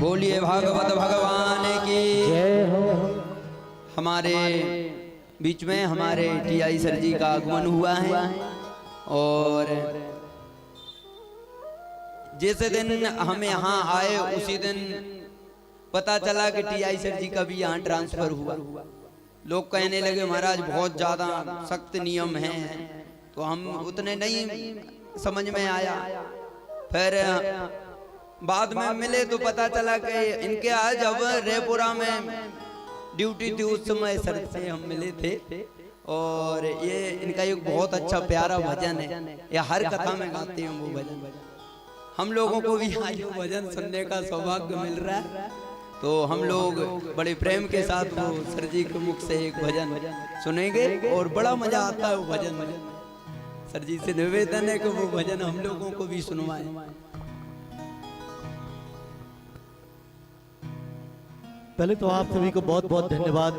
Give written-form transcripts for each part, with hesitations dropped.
बोलिए भागवत भगवान की जय हो। हमारे बीच में हमारे टीआई सर जी का आगमन हुआ है और जैसे दिन हम यहाँ आए उसी दिन पता चला कि टीआई सर जी का भी यहाँ ट्रांसफर हुआ। लोग कहने लगे महाराज बहुत ज्यादा सख्त नियम हैं, तो हम उतने नहीं समझ में आया। फिर बाद में मिले तो पता चला कि इनके आज अब रेपुरा में ड्यूटी थी, उस समय सर से हम मिले थे और ये इनका एक बहुत अच्छा प्यारा भजन है, ये हर कथा में गाते हैं वो भजन। हम लोगों को भी आज वो भजन सुनने का सौभाग्य मिल रहा है, तो हम लोग बड़े प्रेम के साथ वो सर जी के मुख से एक भजन सुनेंगे और बड़ा मजा आता है वो भजन। सर जी से निवेदन है कि वो भजन हम लोगों को भी सुनवाएं। पहले तो आप सभी को बहुत बहुत धन्यवाद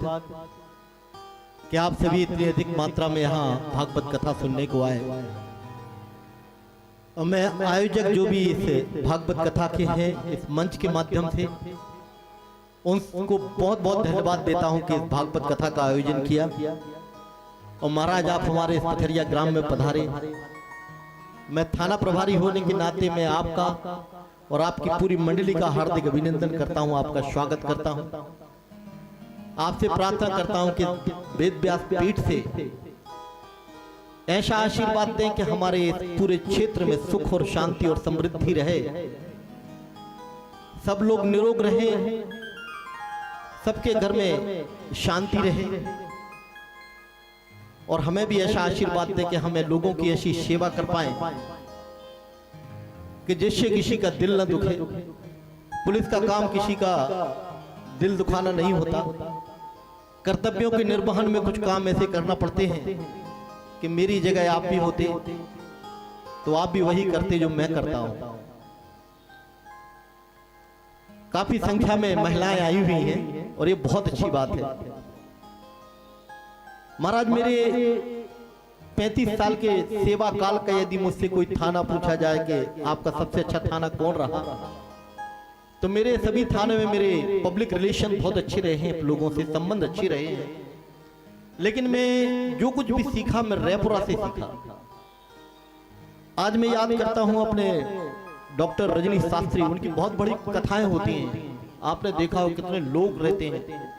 कि आप सभी इतनी अधिक मात्रा में यहाँ भागवत कथा सुनने को आए। और मैं आयोजक जो भी इस भागवत कथा के हैं इस मंच के माध्यम से उनको बहुत बहुत धन्यवाद देता हूँ कि इस भागवत कथा का आयोजन किया। और महाराज आप हमारे इस पथरिया ग्राम में पधारे। मैं थाना प्रभारी होने के नाते मैं आपका और आपकी पूरी मंडली का हार्दिक अभिनंदन करता हूं, आपका स्वागत करता हूं। आपसे प्रार्थना करता हूं कि वेद व्यास पीठ से ऐसा आशीर्वाद दें कि हमारे इस पूरे क्षेत्र में सुख और शांति और समृद्धि रहे, सब लोग निरोग रहें, सबके घर में शांति रहे। और हमें भी ऐसा आशीर्वाद दें कि हमें लोगों की ऐसी सेवा कर पाए कि जिससे किसी का दिल न दुखे। पुलिस का काम किसी का दिल दुखाना नहीं होता। कर्तव्यों के निर्वहन में कुछ काम ऐसे करना पड़ते हैं कि मेरी जगह आप भी होते तो आप भी वही करते जो मैं करता हूं। काफी संख्या में महिलाएं आई हुई हैं और ये बहुत अच्छी बात है। महाराज मेरे 35 साल के सेवा काल का यदि मुझसे कोई थाना पूछा जाए कि आपका सबसे अच्छा थाना कौन रहा, तो मेरे सभी थाने में मेरे पब्लिक रिलेशन बहुत अच्छे रहे हैं, लोगों से संबंध अच्छे रहे हैं। लेकिन मैं जो कुछ भी सीखा मैं रेपुरा से सीखा। आज मैं याद करता हूं अपने डॉक्टर रजनी शास्त्री, उनकी बहुत बड़ी कथाएं होती हैं। आपने देखा हो कितने लोग रहते हैं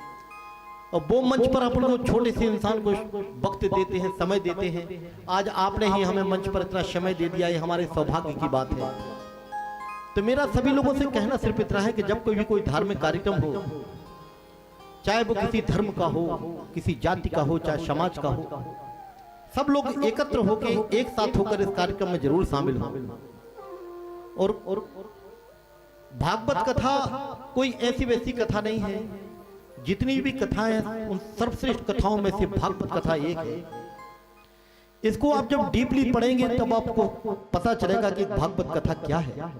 और वो मंच पर अपन को छोटे से इंसान को वक्त देते हैं, समय देते हैं। आज आपने ही हमें मंच पर इतना समय दे दिया, ये हमारे सौभाग्य की बात है। तो मेरा सभी लोगों से कहना सिर्फ इतना है कि जब कोई धार्मिक कार्यक्रम हो, चाहे वो किसी धर्म का हो, किसी जाति का हो, चाहे समाज का हो, सब लोग एकत्र होकर एक साथ होकर इस कार्यक्रम में जरूर शामिल हो। और भागवत कथा कोई ऐसी वैसी कथा नहीं है। जितनी भी कथाएं हैं उन सर्वश्रेष्ठ कथाओं में से भागवत कथा एक है। इसको आप जब डीपली पढ़ेंगे तब आपको पता चलेगा कि भागवत कथा क्या है।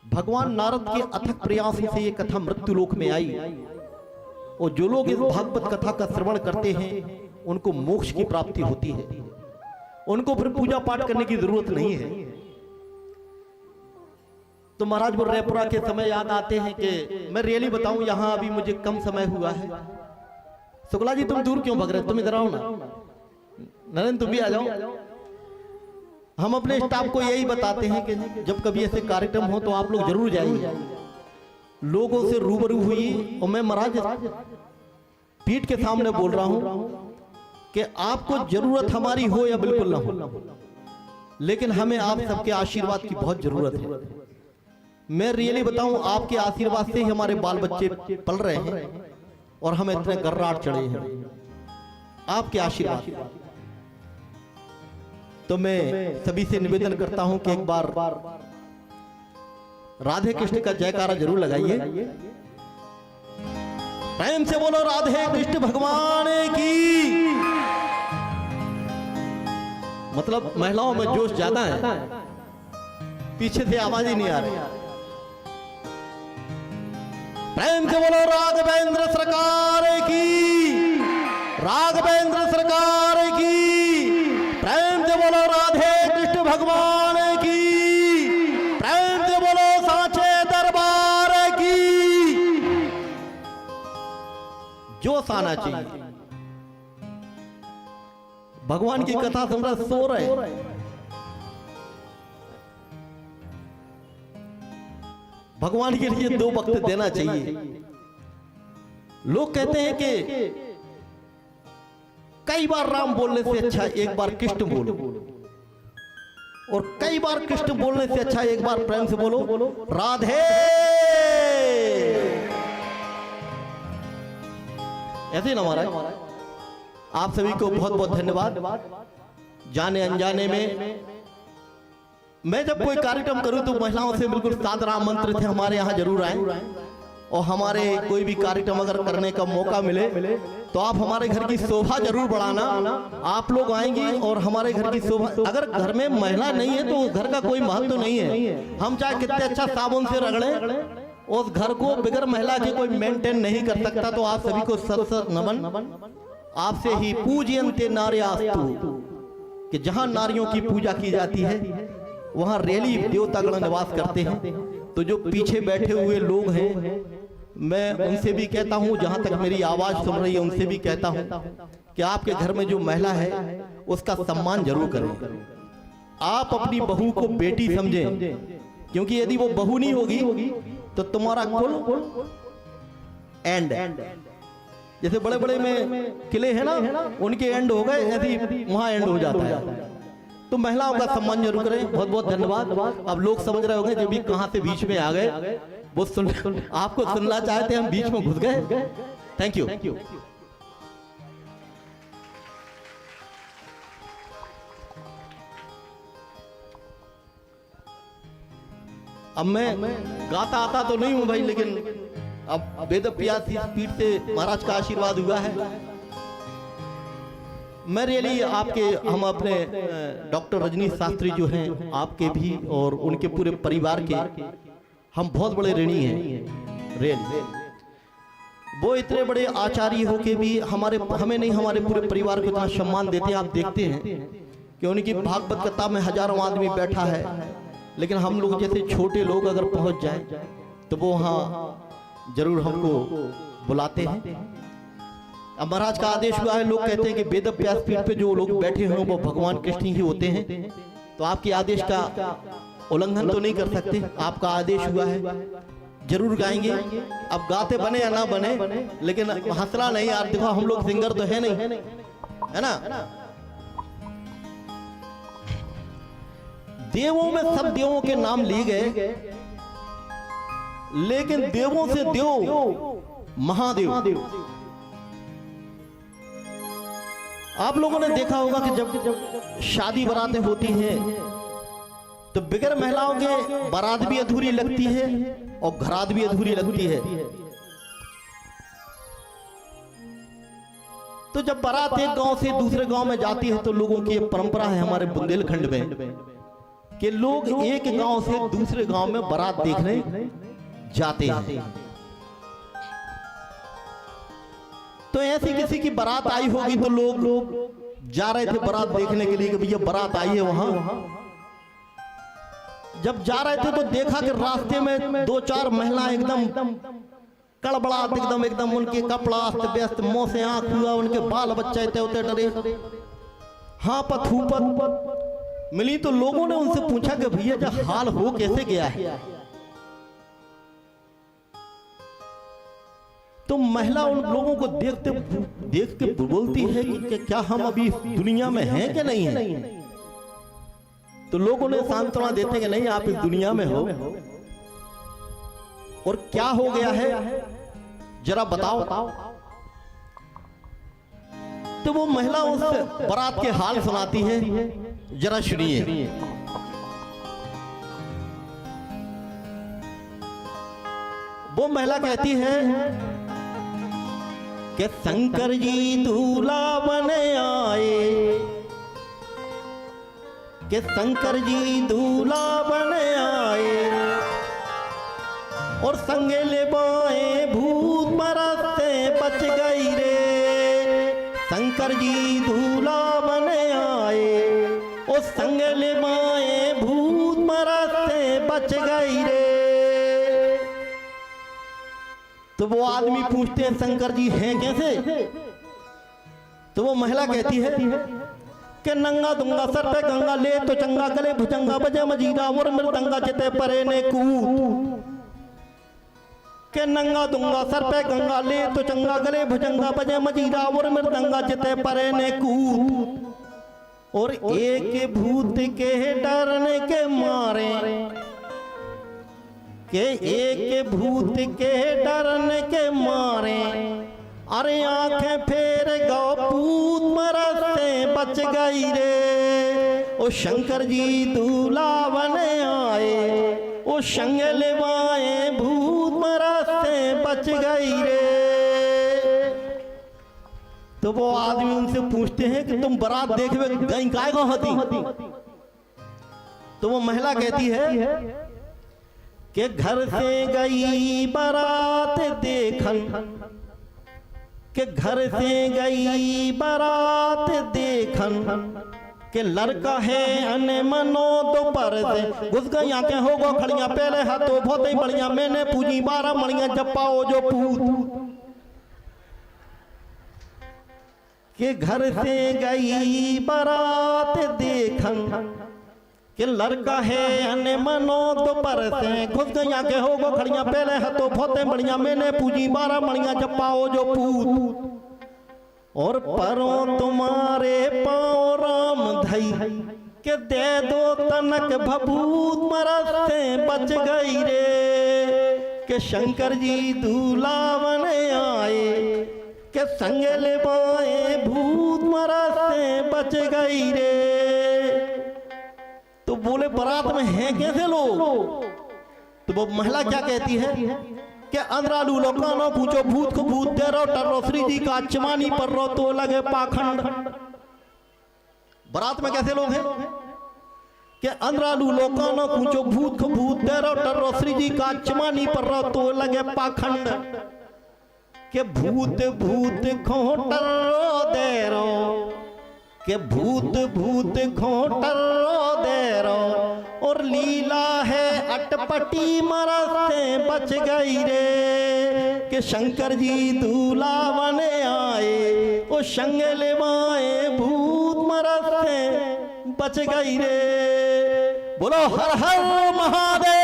भगवान नारद के अथक प्रयास से ये कथा मृत्यु लोक में आई और जो लोग इस भागवत कथा का श्रवण करते हैं उनको मोक्ष की प्राप्ति होती है, उनको फिर पूजा पाठ करने की जरूरत नहीं है। तो महाराज वो रेपुरा के समय याद आते हैं कि मैं रियली बताऊं यहाँ अभी मुझे कम समय हुआ है। शुक्ला जी तुम दूर क्यों भग रहे, तुम इधर आओ ना। नरेंद्र तुम भी आ जाओ। हम अपने स्टाफ को यही बताते हैं कि जब कभी ऐसे कार्यक्रम हो तो आप लोग जरूर जाइए, लोगों से रूबरू हुई। और मैं महाराज पीठ के सामने बोल रहा हूं कि आपको जरूरत हमारी हो या बिल्कुल ना हो, लेकिन हमें आप सबके आशीर्वाद की बहुत जरूरत है। मैं रियली बताऊं आपके आशीर्वाद से ही हमारे बाल बच्चे पल रहे हैं और हमें इतने गर्राट चढ़े हैं, आपके आशीर्वाद। तो मैं सभी से निवेदन करता हूं कि एक बार राधे कृष्ण का जयकारा जरूर लगाइए। प्रेम से बोलो राधे कृष्ण भगवान की। मतलब महिलाओं में जोश ज्यादा है, पीछे से आवाज ही नहीं आ रही। प्रेम से बोलो राघवेंद्र सरकार की, राघवेंद्र सरकार की। प्रेम से बोलो राधे कृष्ण भगवान की। प्रेम होश आना चाहिए। भगवान की कथा सुन रहे, सो रहे, भगवान के लिए 2 वक्त देना चाहिए। लोग कहते हैं कि कई बार राम बोलने से अच्छा एक बार कृष्ण बोलो, और कई बार कृष्ण बोलने से अच्छा एक बार प्रेम से बोलो राधे। ऐसे ना महाराज, आप सभी को बहुत बहुत धन्यवाद। जाने अनजाने में मैं जब कोई कार्यक्रम करूं तो महिलाओं से बिल्कुल सादर आमंत्रित है, हमारे यहाँ जरूर आए, और हमारे कोई भी कार्यक्रम अगर करने का मौका मिले तो आप हमारे घर की शोभा जरूर बढ़ाना। आप लोग आएंगे और हमारे घर की शोभा, अगर घर में महिला नहीं है तो उस घर का कोई महत्व नहीं है। हम चाहे कितने अच्छा साबुन से रगड़ें, उस घर को बिगर महिला के कोई मेंटेन नहीं कर सकता। तो आप सभी को सत सत नमन। आपसे ही पूजयन्ते नार्यास्तु, कि जहां नारियों की पूजा की जाती है वहां रेली देवतागण निवास करते हैं। तो जो पीछे बैठे हुए लोग हैं, मैं उनसे भी कहता हूं, जहां तक मेरी आवाज सुन रही है उनसे भी कहता हूं कि आपके घर में जो महिला है उसका सम्मान जरूर करें। आप अपनी बहू को बेटी समझें, क्योंकि यदि वो बहू नहीं होगी तो तुम्हारा कुल एंड, जैसे बड़े बड़े में किले हैं ना, उनके एंड हो गए, ऐसे वहां एंड हो जाता है। तो महिलाओं का सम्मान जरूर करें। बहुत बहुत धन्यवाद। अब लोग समझ रहे होंगे जो भी कहां से बीच में आ गए, वो आपको सुनना चाहते हम बीच में घुस गए। Thank you. अब मैं गाता आता तो नहीं हूं भाई, लेकिन अब वेद व्यास पीठ से महाराज का आशीर्वाद हुआ है। मैं रियली आपके, हम अपने डॉक्टर रजनीश शास्त्री जो हैं आपके भी और उनके पूरे परिवार के हम बहुत बड़े ऋणी हैं। रियली वो इतने बड़े आचार्य होके भी हमें नहीं, हमारे पूरे परिवार को इतना सम्मान देते हैं। आप देखते हैं कि उनकी भागवत कथा में हजारों आदमी बैठा है, लेकिन हम लोग जैसे छोटे लोग अगर पहुंच जाएं तो वो वहां जरूर हमको बुलाते हैं। अब महाराज का आदेश हुआ है, लोग कहते हैं कि वेद व्यास पीठ पे जो लोग बैठे हैं वो भगवान कृष्ण ही होते हैं, तो आपके आदेश का उल्लंघन तो नहीं कर सकते। आपका आदेश हुआ है, जरूर गाएंगे। अब गाते बने या ना बने, लेकिन हंसना नहीं यार, देखो हम लोग सिंगर तो है नहीं, है ना। देवों में सब देवों के नाम लिए गए, लेकिन देवों से देव महादेव। आप लोगों ने देखा होगा कि जब शादी बारातें होती हैं तो बिगर महिलाओं के बारात भी अधूरी लगती है और घरात भी अधूरी लगती है। तो जब बारात एक गांव से दूसरे गांव में जाती है तो लोगों की परंपरा है हमारे बुंदेलखंड में कि लोग एक गांव से दूसरे गांव में बारात देखने जाते हैं। तो ऐसी किसी की बारात आई होगी तो लोग जा रहे थे बारात देखने के लिए कि भैया बारात आई है वहां। जब जा रहे थे तो देखा कि रास्ते में 2-4 महिला एकदम कड़बड़ाहट, एकदम उनके कपड़ा अस्त व्यस्त, मुंह से आंख हुआ, उनके बाल बच्चे होते डरे, हाँ पत मिली। तो लोगों ने उनसे पूछा कि भैया जब हाल हो कैसे गया है, तो महिला उन लोगों को देख के बोलती है कि क्या हम अभी दुनिया में हैं कि नहीं है। तो लोगों ने सांत्वना देते कि नहीं, आप इस दुनिया में हो, और क्या हो गया है जरा बताओ। तो वो महिला उस बारात के हाल सुनाती है, जरा सुनिए। वो महिला कहती है कि शंकर जी दूल्हा बने आए, कि शंकर जी दूल्हा बने आए, और संगे ले बाए भूत मरद से बच गई रे। शंकर जी दूल्हा बने आए, और संगे ले बाए भूत मरद से बच गई रे। तो वो आदमी पूछते हैं शंकर जी हैं कैसे? तो वो महिला कहती है कि नंगा दूंगा सर पे गंगा ले तो चंगा गले भुजंगा बजे मजीरा और मृदंगा चिते परे ने कूद के नंगा दूंगा सर पे गंगा ले तो चंगा गले भुजंगा बजे मजीरा और मृदंगा चिते परे ने कूद और एक भूत के डरने के मारे के एक भूत के डरने के मारे अरे आंखें फेर गौ पूत मरद से बच गई रे। ओ शंकर जी दूल्हा बने आए ओ शंगलवाए भूत मरद से बच गई रे। तो वो आदमी उनसे पूछते हैं कि तुम बारात देखवे गई काय को होती? तो वो महिला कहती है कि घर से गई बारात देखन के घर से गई बारात देखन के लड़का है अने मनो दोपहर से घुस गई आंखें हो गो खड़ियां पहले हाथों बहुत ही बढ़िया मैंने पूजी 12 मणियां जपाओ जो पूत के घर से गई बारात देखन कि लड़का है अने मनो दोपहर से घुस गई आंखें हो गो खड़ियां पहले हाथों बहुत बढ़िया मैंने पूजी 12 मणियां जपाओ जो पूत और परों तुम्हारे पाँव राम धई के दे दो तनक भभूत मरद से बच गई रे। के शंकर जी दूल्हा बने आए के संग लेवाए भूत मरद से बच गई रे। तो बोले बारात में हैं कैसे लोग? तो वो महिला क्या कहती है कि अंदरालू लोकानो पूछो भूत को भूत दे रो टर्रो श्री जी का चमानी पर रो तो लगे पाखंड। बारात में कैसे लोग हैं कि अंदरालू लोकानो पूछो भूत को भूत दे रो टर्रो श्री जी का चमानी पर रो तो लगे पाखंड के भूत भूत खोटर दे रो के भूत भूत खोटर दे रो और लीला है अटपटी मरद से बच गई रे। के शंकर जी दूल्हा बने आए ओ शंगलवाए भूत मरद से बच गई रे। बोलो हर हर महादेव।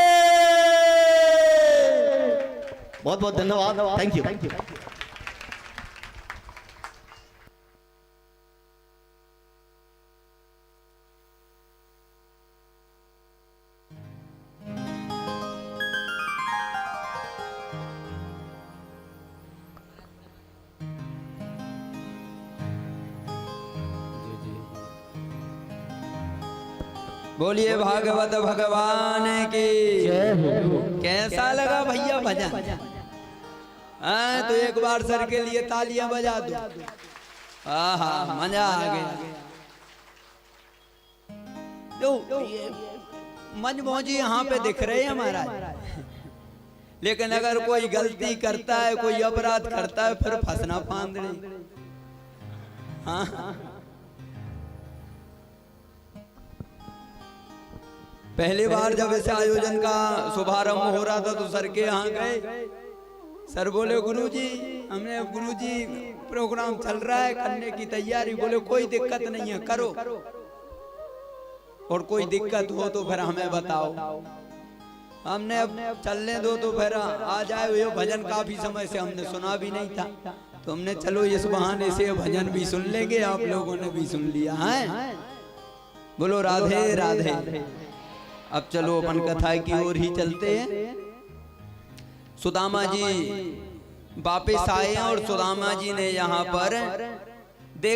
बहुत बहुत धन्यवाद। Thank you. बोलिए भागवत भगवान की। कैसा लगा भैया भजन? हाँ, तो एक बार सर के लिए तालियां बजा दो। आहा, मजा आ गया। तो मनमौजी यहाँ पे दिख रहे हैं महाराज, लेकिन अगर कोई गलती करता है, कोई अपराध करता है, फिर फंसना फांदड़े। हाँ, पहली बार जब इस आयोजन का शुभारंभ हो रहा था तो सर के यहाँ गए। सर बोले गुरुजी, हमने गुरुजी प्रोग्राम चल रहा है, करने की तैयारी। बोले कोई दिक्कत नहीं है, करो, और कोई दिक्कत हो तो फिर हमें बताओ। हमने अब चलने दो तो फिर आ जाए। ये भजन काफी समय से हमने सुना भी नहीं था, तो हमने चलो इस बहाने से भजन भी सुन लेंगे, आप लोगों ने भी सुन लिया है। बोलो राधे राधे। अब चलो अपन कथा की ओर ही चलते हैं। सुदामा जी वापिस आए और सुदामा जी ने यहाँ पर